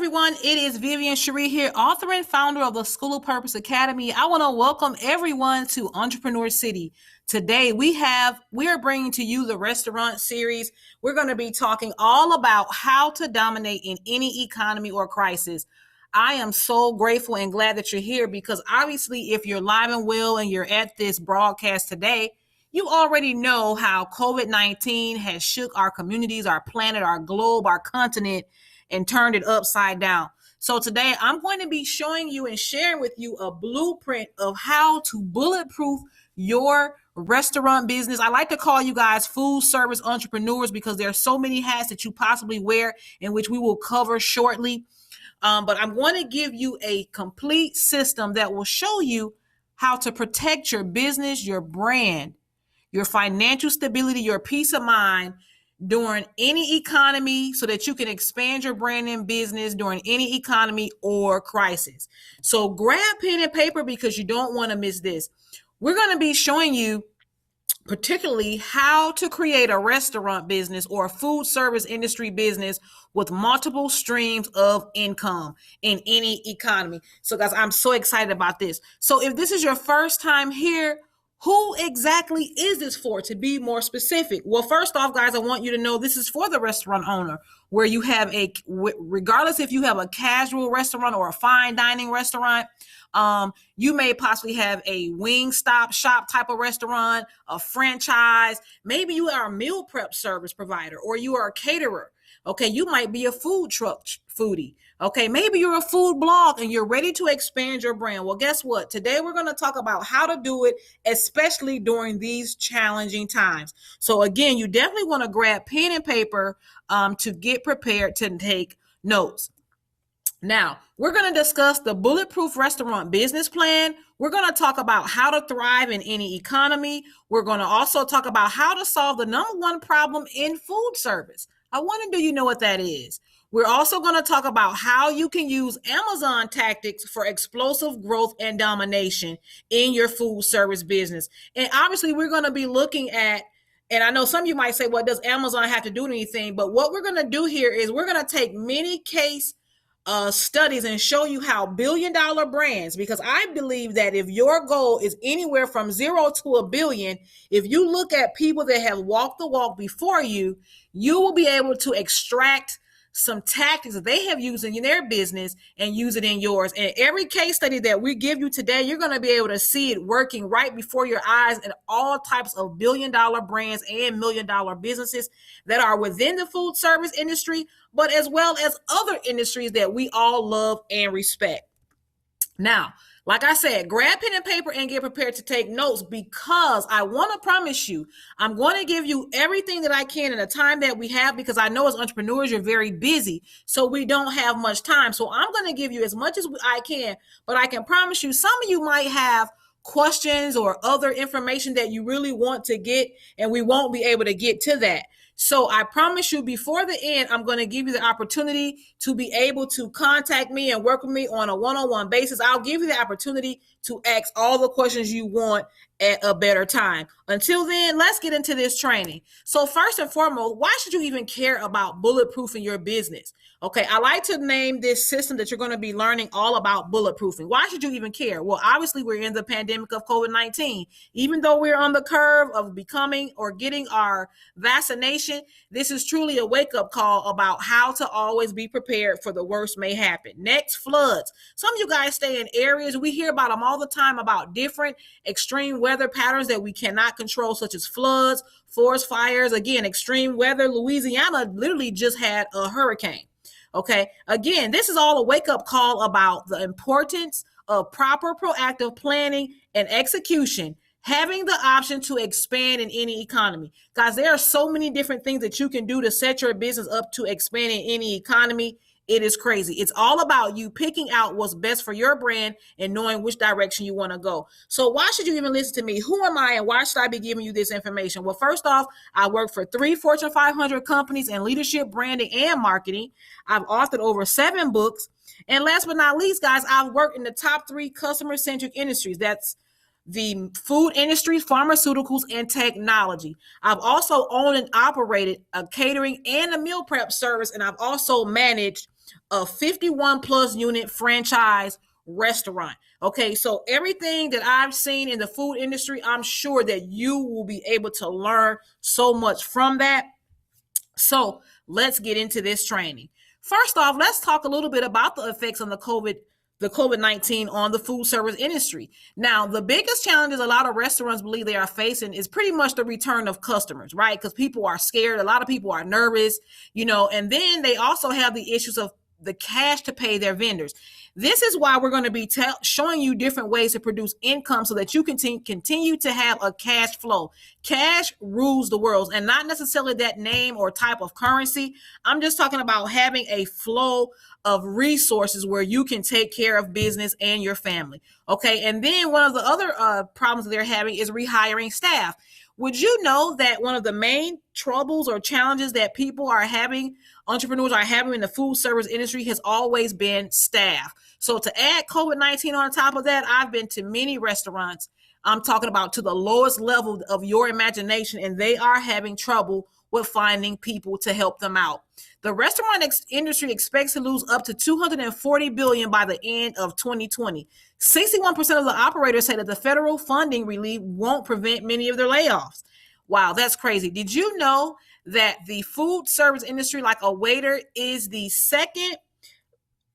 everyone. It is Vivian Cherie here, author and founder of the School of Purpose Academy. I want to welcome everyone to Entrepreneur City. Today we are bringing to you the restaurant series. We're going to be talking all about how to dominate in any economy or crisis. I am so grateful and glad that you're here because obviously if you're live and well and you're at this broadcast today, you already know how COVID-19 has shook our communities, our planet, our globe, our continent, and turned it upside down. So today I'm going to be showing you and sharing with you a blueprint of how to bulletproof your restaurant business. I like to call you guys food service entrepreneurs because there are so many hats that you possibly wear, in which we will cover shortly. But I'm going to give you a complete system that will show you how to protect your business, your brand, your financial stability, your peace of mind during any economy so that you can expand your brand and business during any economy or crisis. So grab pen and paper because you don't want to miss this. We're going to be showing you particularly how to create a restaurant business or a food service industry business with multiple streams of income in any economy. So guys, I'm so excited about this. So if this is your first time here, who exactly is this for, to be more specific? Well, first off, guys, I want you to know this is for the restaurant owner, where you have regardless if you have a casual restaurant or a fine dining restaurant, you may possibly have a wing stop shop type of restaurant, a franchise. Maybe you are a meal prep service provider or you are a caterer. Okay, you might be a food truck foodie. Okay, maybe you're a food blog and you're ready to expand your brand. Well, guess what? Today we're going to talk about how to do it, especially during these challenging times. So again, you definitely want to grab pen and paper to get prepared to take notes. Now, we're going to discuss the Bulletproof Restaurant Business Plan. We're going to talk about how to thrive in any economy. We're going to also talk about how to solve the number one problem in food service. I wonder, do you know what that is? We're also going to talk about how you can use Amazon tactics for explosive growth and domination in your food service business. And obviously, we're going to be looking at, and I know some of you might say, well, does Amazon have to do anything? But what we're going to do here is we're going to take many case studies and show you how billion-dollar brands, because I believe that if your goal is anywhere from 0 to $1 billion, if you look at people that have walked the walk before you, you will be able to extract some tactics that they have used in their business and use it in yours. And every case study that we give you today, you're going to be able to see it working right before your eyes in all types of billion-dollar brands and million-dollar businesses that are within the food service industry, but as well as other industries that we all love and respect. Now, like I said, grab pen and paper and get prepared to take notes, because I want to promise you, I'm going to give you everything that I can in the time that we have, because I know as entrepreneurs, you're very busy, so we don't have much time. So I'm going to give you as much as I can, but I can promise you, some of you might have questions or other information that you really want to get, and we won't be able to get to that. So I promise you, before the end, I'm going to give you the opportunity to be able to contact me and work with me on a one-on-one basis. I'll give you the opportunity to ask all the questions you want at a better time. Until then, let's get into this training. So first and foremost, why should you even care about bulletproofing your business? Okay, I like to name this system that you're going to be learning all about bulletproofing. Why should you even care? Well, obviously, we're in the pandemic of COVID-19. Even though we're on the curve of becoming or getting our vaccination, this is truly a wake-up call about how to always be prepared for the worst may happen. Next, floods. Some of you guys stay in areas, we hear about them all the time, about different extreme weather patterns that we cannot control, such as floods, forest fires. Again, extreme weather. Louisiana literally just had a hurricane. Okay, again, this is all a wake-up call about the importance of proper proactive planning and execution, having the option to expand in any economy. Guys, there are so many different things that you can do to set your business up to expand in any economy. It is crazy. It's all about you picking out what's best for your brand and knowing which direction you want to go. So why should you even listen to me? Who am I and why should I be giving you this information? Well, first off, I work for 3 Fortune 500 companies in leadership, branding, and marketing. I've authored over 7 books. And last but not least, guys, I've worked in the top 3 customer-centric industries. That's the food industry, pharmaceuticals, and technology. I've also owned and operated a catering and a meal prep service, and I've also managed a 51 plus unit franchise restaurant. Okay, so everything that I've seen in the food industry, I'm sure that you will be able to learn so much from that. So let's get into this training. First off, let's talk a little bit about the effects on the COVID-19 on the food service industry. Now, the biggest challenges a lot of restaurants believe they are facing is pretty much the return of customers, right? Because people are scared. A lot of people are nervous, and then they also have the issues of the cash to pay their vendors. This is why we're going to be showing you different ways to produce income so that you can continue to have a cash flow. Cash rules the world, and not necessarily that name or type of currency. I'm just talking about having a flow of resources where you can take care of business and your family. Okay, and then one of the other problems they're having is rehiring staff. Would you know that one of the main troubles or challenges that people are having, entrepreneurs are having in the food service industry, has always been staff. So to add COVID-19 on top of that, I've been to many restaurants. I'm talking about to the lowest level of your imagination, and they are having trouble with finding people to help them out. The restaurant industry expects to lose up to $240 billion by the end of 2020. 61% of the operators say that the federal funding relief won't prevent many of their layoffs. Wow, that's crazy. Did you know that the food service industry, like a waiter, is the second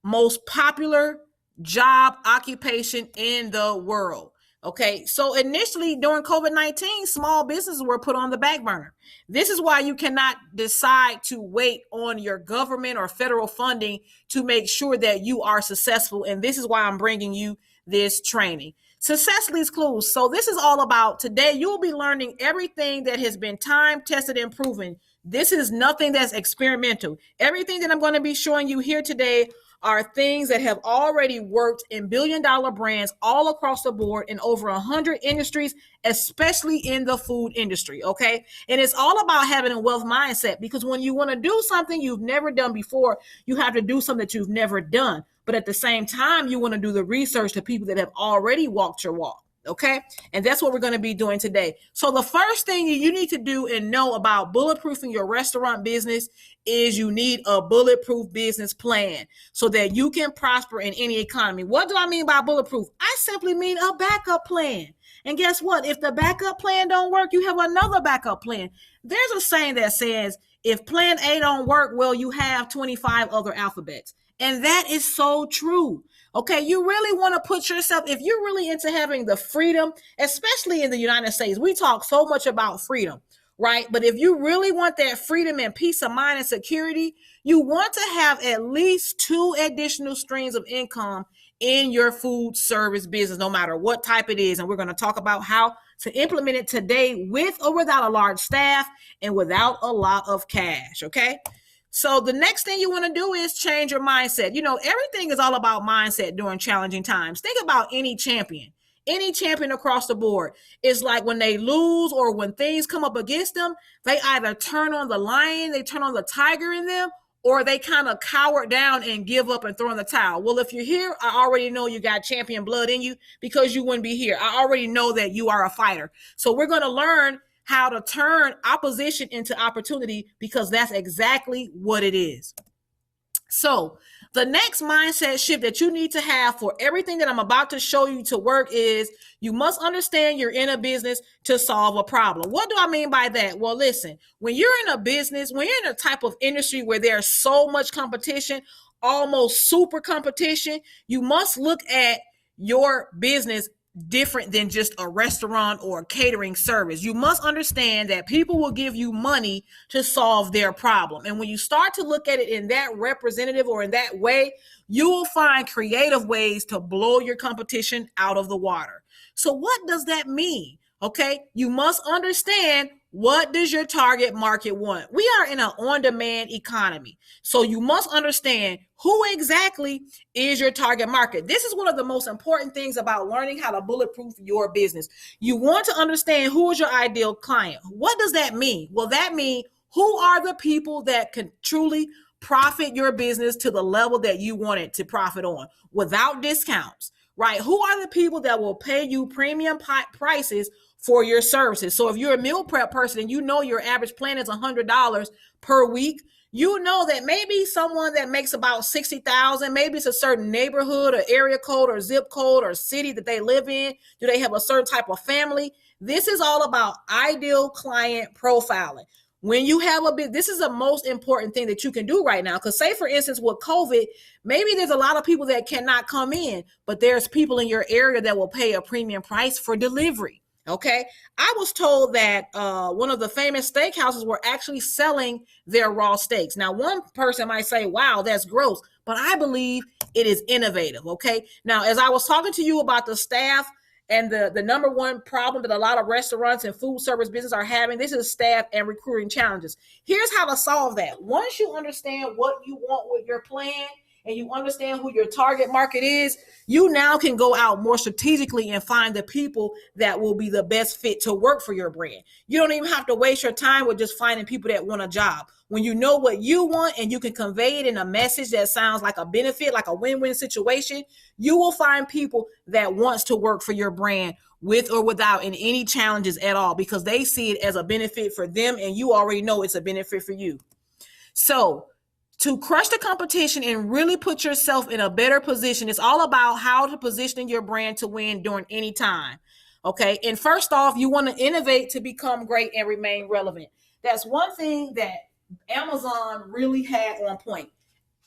most popular job occupation in the world? Okay, so initially during COVID-19, small businesses were put on the back burner. This is why you cannot decide to wait on your government or federal funding to make sure that you are successful. And this is why I'm bringing you this training. Success leaves clues. So this is all about today. You'll be learning everything that has been time tested and proven. This is nothing that's experimental. Everything that I'm going to be showing you here today are things that have already worked in billion-dollar brands all across the board in over 100 industries, especially in the food industry, okay? And it's all about having a wealth mindset, because when you want to do something you've never done before, you have to do something that you've never done. But at the same time, you want to do the research to people that have already walked your walk. Okay, and that's what we're going to be doing today. So the first thing you need to do and know about bulletproofing your restaurant business is you need a bulletproof business plan so that you can prosper in any economy. What do I mean by bulletproof? I simply mean a backup plan. And guess what? If the backup plan don't work, you have another backup plan. There's a saying that says, if plan A don't work, well, you have 25 other alphabets. And that is so true. Okay, you really want to put yourself, if you're really into having the freedom, especially in the United States, we talk so much about freedom, right? But if you really want that freedom and peace of mind and security, you want to have at least 2 additional streams of income in your food service business, no matter what type it is. And we're going to talk about how to implement it today with or without a large staff and without a lot of cash, okay? So the next thing you want to do is change your mindset. Everything is all about mindset during challenging times. Think about any champion across the board. It's like when they lose or when things come up against them, they either turn on the lion, they turn on the tiger in them, or they kind of cower down and give up and throw in the towel. Well, if you're here, I already know you got champion blood in you, because you wouldn't be here. I already know that you are a fighter. So we're going to learn how to turn opposition into opportunity, because that's exactly what it is. So the next mindset shift that you need to have for everything that I'm about to show you to work is you must understand you're in a business to solve a problem. What do I mean by that? Well, listen, when you're in a business, when you're in a type of industry where there's so much competition, almost super competition, you must look at your business different than just a restaurant or a catering service. You must understand that people will give you money to solve their problem. And when you start to look at it in that representative or in that way, you will find creative ways to blow your competition out of the water. So what does that mean? Okay, you must understand, what does your target market want? We are in an on-demand economy. So you must understand who exactly is your target market. This is one of the most important things about learning how to bulletproof your business. You want to understand who is your ideal client. What does that mean? Well, that means who are the people that can truly profit your business to the level that you want it to profit on without discounts, right? Who are the people that will pay you premium prices for your services? So if you're a meal prep person and you know your average plan is $100 per week, you know that maybe someone that makes about 60,000, maybe it's a certain neighborhood or area code or zip code or city that they live in. Do they have a certain type of family? This is all about ideal client profiling. When you have a bit, this is the most important thing that you can do right now. Because say, for instance, with COVID, maybe there's a lot of people that cannot come in, but there's people in your area that will pay a premium price for delivery. Okay. I was told that one of the famous steakhouses were actually selling their raw steaks. Now, one person might say, wow, that's gross, but I believe it is innovative. Okay. Now, as I was talking to you about the staff and the number one problem that a lot of restaurants and food service business are having, this is staff and recruiting challenges. Here's how to solve that. Once you understand what you want with your plan, and you understand who your target market is, you now can go out more strategically and find the people that will be the best fit to work for your brand. You don't even have to waste your time with just finding people that want a job. When you know what you want and you can convey it in a message that sounds like a benefit, like a win-win situation, you will find people that wants to work for your brand with or without any challenges at all, because they see it as a benefit for them and you already know it's a benefit for you. So, to crush the competition and really put yourself in a better position, it's all about how to position your brand to win during any time. Okay. And first off, you want to innovate to become great and remain relevant. That's one thing that Amazon really had on point.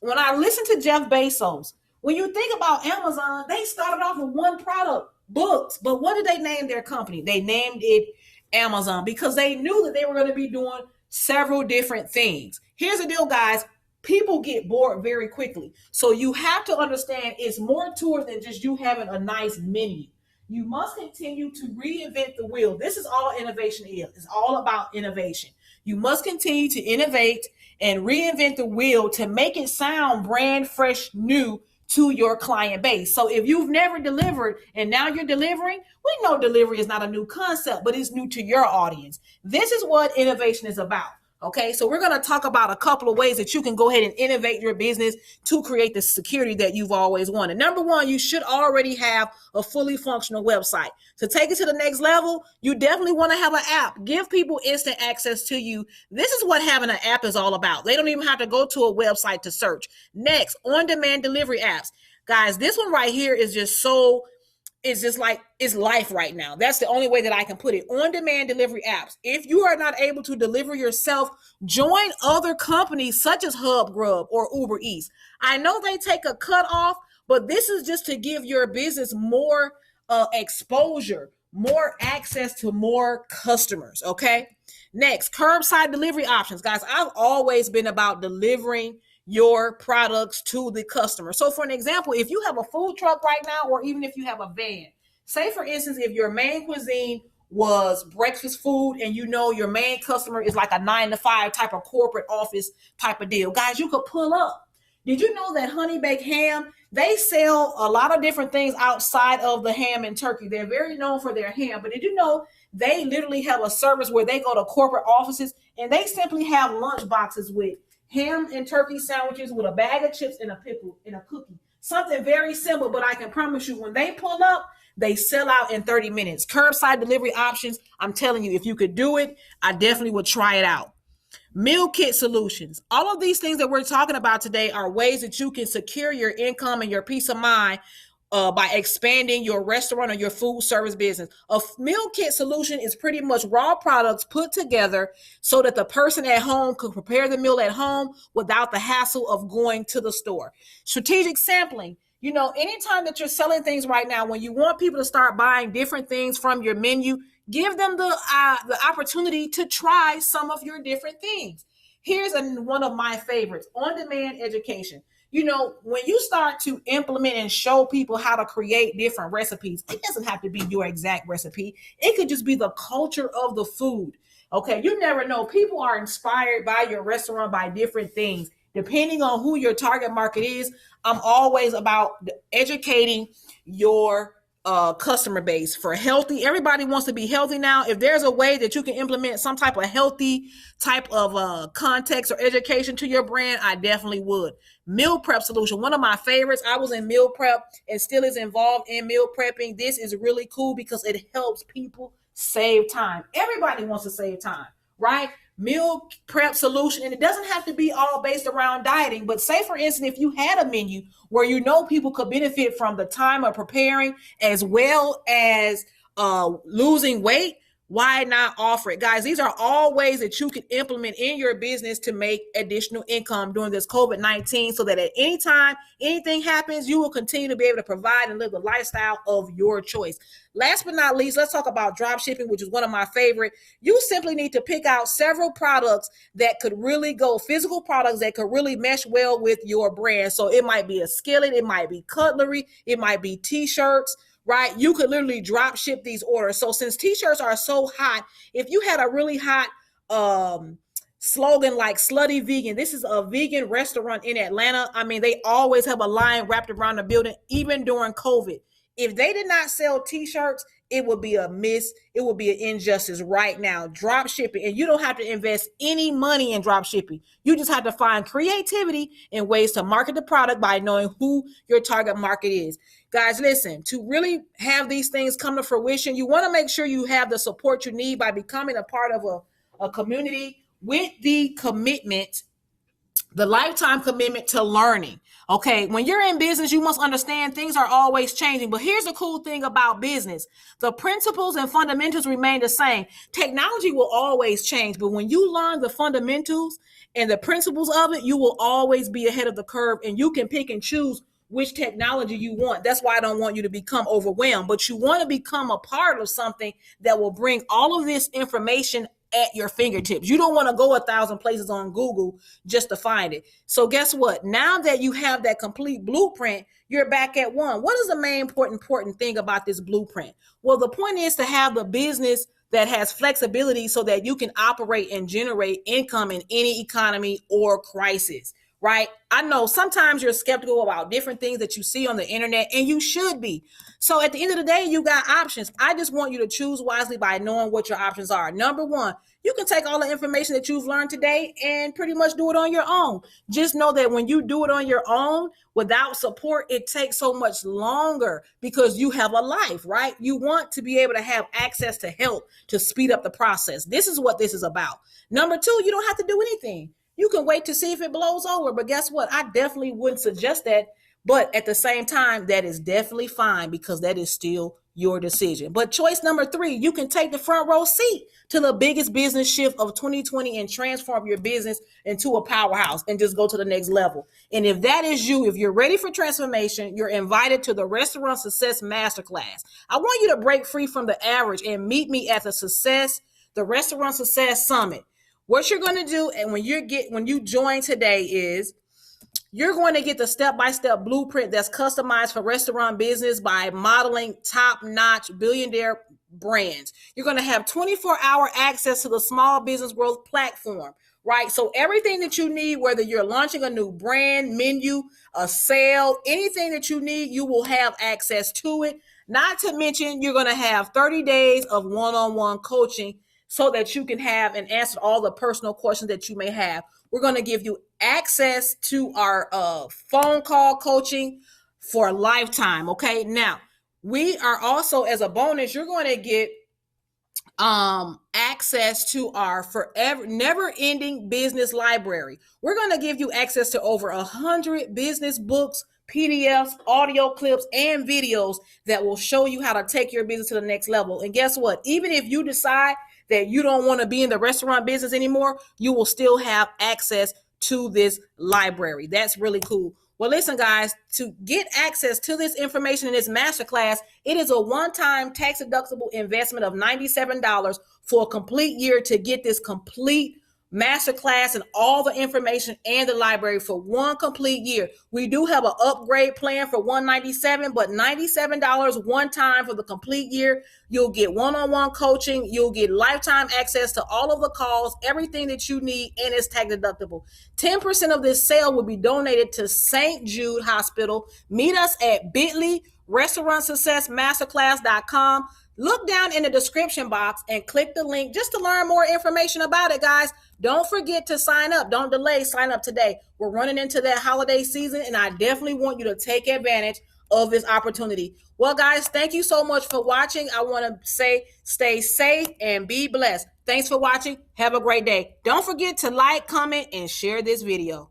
When I listened to Jeff Bezos, when you think about Amazon, they started off with one product, books. But what did they name their company? They named it Amazon because they knew that they were going to be doing several different things. Here's the deal, guys. People get bored very quickly. So you have to understand it's more to it than just you having a nice menu. You must continue to reinvent the wheel. This is all innovation is. It's all about innovation. You must continue to innovate and reinvent the wheel to make it sound brand fresh, new to your client base. So if you've never delivered and now you're delivering, we know delivery is not a new concept, but it's new to your audience. This is what innovation is about. Okay, so we're going to talk about a couple of ways that you can go ahead and innovate your business to create the security that you've always wanted. Number one, you should already have a fully functional website. To take it to the next level, you definitely want to have an app. Give people instant access to you. This is what having an app is all about. They don't even have to go to a website to search. Next, on-demand delivery apps. Guys, this one right here is just so... It's just like it's life right now. That's the only way that I can put it. On-demand delivery apps. If you are not able to deliver yourself, join other companies such as HubGrub or Uber Eats. I know they take a cut off, but this is just to give your business more exposure, more access to more customers. Okay. Next, curbside delivery options. Guys, I've always been about delivering your products to the customer. So for an example, if you have a food truck right now, or even if you have a van, say for instance, if your main cuisine was breakfast food and you know your main customer is like a 9-to-5 type of corporate office type of deal, guys, you could pull up. Did you know that Honey Baked Ham, they sell a lot of different things outside of the ham and turkey? They're very known for their ham, but did you know they literally have a service where they go to corporate offices and they simply have lunch boxes with ham and turkey sandwiches with a bag of chips and a pickle and a cookie. Something very simple, but I can promise you when they pull up, they sell out in 30 minutes. Curbside delivery options, I'm telling you, if you could do it, I definitely would try it out. Meal kit solutions. All of these things that we're talking about today are ways that you can secure your income and your peace of mind by expanding your restaurant or your food service business. A meal kit solution is pretty much raw products put together so that the person at home could prepare the meal at home without the hassle of going to the store. Strategic sampling. You know, anytime that you're selling things right now, when you want people to start buying different things from your menu, give them the opportunity to try some of your different things. Here's one of my favorites, on-demand education. You know, when you start to implement and show people how to create different recipes, it doesn't have to be your exact recipe. It could just be the culture of the food. Okay, you never know. People are inspired by your restaurant by different things. Depending on who your target market is, I'm always about educating your customer base for healthy. Everybody wants to be healthy now. If there's a way that you can implement some type of healthy type of context or education to your brand, I definitely would. Meal prep solution, one of my favorites. I was in meal prep and still is involved in meal prepping. This is really cool because it helps people save time. Everybody wants to save time, right? meal prep solution. And it doesn't have to be all based around dieting, but say for instance, if you had a menu where you know people could benefit from the time of preparing as well as losing weight, why not offer it? Guys, these are all ways that you can implement in your business to make additional income during this COVID-19, so that at any time anything happens, you will continue to be able to provide and live the lifestyle of your choice. Last but not least, let's talk about drop shipping, which is one of my favorite. You simply need to pick out several products that could really go, physical products that could really mesh well with your brand. So it might be a skillet, it might be cutlery, it might be t-shirts, right? You could literally drop ship these orders. So since t-shirts are so hot, if you had a really hot slogan like Slutty Vegan, this is a vegan restaurant in Atlanta. I mean, they always have a line wrapped around the building, even during COVID. If they did not sell t-shirts, it would be a miss. It would be an injustice right now. Drop shipping, and you don't have to invest any money in drop shipping. You just have to find creativity and ways to market the product by knowing who your target market is. Guys, listen, to really have these things come to fruition, you want to make sure you have the support you need by becoming a part of a community with the commitment, the lifetime commitment to learning. Okay, when you're in business, you must understand things are always changing. But here's the cool thing about business. The principles and fundamentals remain the same. Technology will always change, but when you learn the fundamentals and the principles of it, you will always be ahead of the curve, and you can pick and choose which technology you want. That's why I don't want you to become overwhelmed, but you want to become a part of something that will bring all of this information at your fingertips. You don't want to go 1,000 places on Google just to find it. So guess what? Now that you have that complete blueprint, you're back at one. What is the main important thing about this blueprint? Well, the point is to have the business that has flexibility so that you can operate and generate income in any economy or crisis. Right? I know sometimes you're skeptical about different things that you see on the internet, and you should be. So at the end of the day, you got options. I just want you to choose wisely by knowing what your options are. Number one, you can take all the information that you've learned today and pretty much do it on your own. Just know that when you do it on your own without support, it takes so much longer because you have a life, right? You want to be able to have access to help to speed up the process. This is what this is about. Number two, you don't have to do anything. You can wait to see if it blows over, but guess what? I definitely wouldn't suggest that. But at the same time, that is definitely fine because that is still your decision. But choice number three, you can take the front row seat to the biggest business shift of 2020 and transform your business into a powerhouse and just go to the next level. And if that is you, if you're ready for transformation, you're invited to the Restaurant Success MasterClass. I want you to break free from the average and meet me at the Restaurant Success Summit. What you're going to do, and when you join today, is you're going to get the step-by-step blueprint that's customized for restaurant business by modeling top-notch billionaire brands. You're going to have 24-hour access to the Small Business Growth platform, right? So everything that you need, whether you're launching a new brand, menu, a sale, anything that you need, you will have access to it. Not to mention, you're going to have 30 days of one-on-one coaching so that you can have and answer all the personal questions that you may have. We're going to give you access to our phone call coaching for a lifetime. Okay. Now, we are also, as a bonus, you're going to get access to our forever never-ending business library. We're going to give you access to over 100 business books, PDFs, audio clips, and videos that will show you how to take your business to the next level. And guess what? Even if you decide that you don't want to be in the restaurant business anymore, you will still have access to this library. That's really cool. Well, listen, guys, to get access to this information in this masterclass, it is a one-time tax-deductible investment of $97 for a complete year to get this complete masterclass and all the information and the library for one complete year. We do have an upgrade plan for $197, but $97 one time for the complete year. You'll get one-on-one coaching. You'll get lifetime access to all of the calls, everything that you need, and it's tax deductible. 10% of this sale will be donated to St. Jude Hospital. Meet us at bit.ly, restaurantsuccessmasterclass.com. Look down in the description box and click the link just to learn more information about it, guys. Don't forget to sign up. Don't delay. Sign up today. We're running into that holiday season, and I definitely want you to take advantage of this opportunity. Well, guys, thank you so much for watching. I want to say stay safe and be blessed. Thanks for watching. Have a great day. Don't forget to like, comment, and share this video.